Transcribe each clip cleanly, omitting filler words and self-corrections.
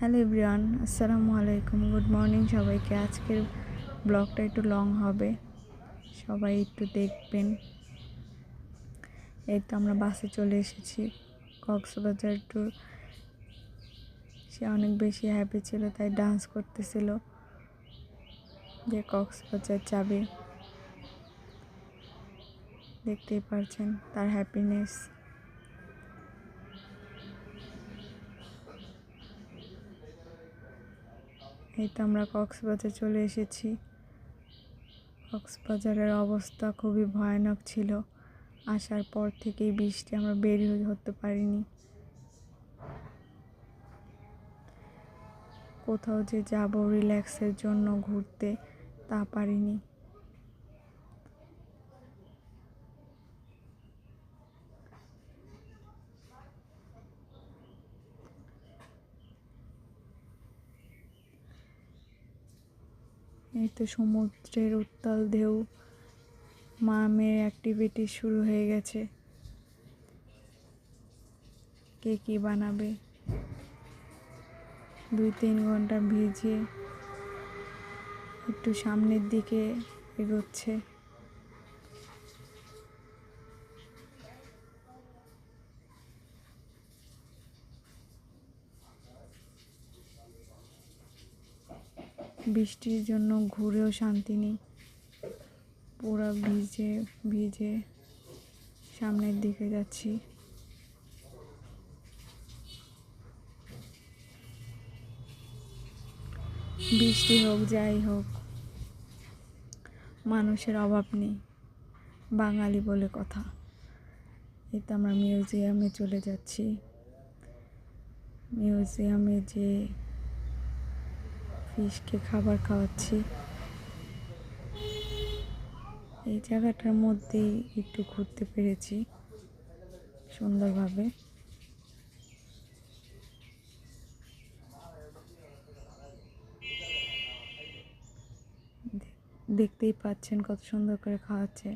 Hello everyone, আসসালামু আলাইকুম, good morning সবাইকে। আজকের ব্লগটা একটু লং হবে, সবাই একটু দেখবেন। এই তো আমরা বাসে চলে এসেছি কক্সবাজার টু। সে অনেক বেশি হ্যাপি ছিল, তাই ডান্স করতেছিল যে কক্সবাজার যাবে। দেখতেই পারছেন তার হ্যাপিনেস। এই তো আমরা কক্সবাজার চলে এসেছি। কক্সবাজারের অবস্থা খুবই ভয়ানক ছিল। আসার পর থেকেই বৃষ্টি, আমরা বের হতে পারিনি। কোথাও যে যাব রিল্যাক্সের জন্য ঘুরতে, তা পারিনি। এই তো সমুদ্রের উত্তাল ঢেউ, মা মেয়ের অ্যাক্টিভিটি শুরু হয়ে গেছে। কে কি বানাবে, 2-3 ঘন্টা ভিজে একটু সামনের দিকে এগোচ্ছে। বৃষ্টির জন্য ঘুরেও শান্তি নেই, পুরো ভিজে ভিজে সামনের দিকে যাচ্ছি। বৃষ্টি হোক যাই হোক, মানুষের অভাব নেই, বাঙালি বলে কথা। এই তো আমরা মিউজিয়ামে চলে যাচ্ছি। মিউজিয়ামে যে ফিশকে খাবার খাওয়াচ্ছি। এই জায়গাটার মধ্যেই একটু ঘুরতে পেরেছি সুন্দরভাবে। দেখতেই পাচ্ছেন কত সুন্দর করে খাওয়াচ্ছে।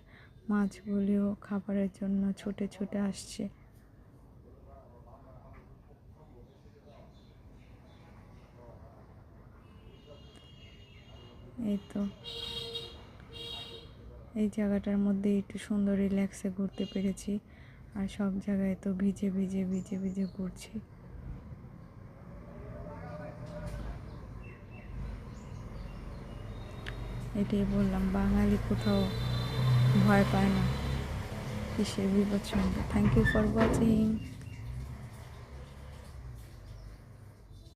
মাছগুলিও খাবারের জন্য ছুটে ছুটে আসছে। এই তো এই জায়গাটার মধ্যে একটু সুন্দর রিল্যাক্সে ঘুরতে পেরেছি। আর সব জায়গায় তো ভিজে ভিজে ভিজে ভিজে ঘুরছি। এটাই বললাম, বাঙালি কোথাও ভয় পায় না কিসের বিপদ সঙ্গে। Thank you for watching.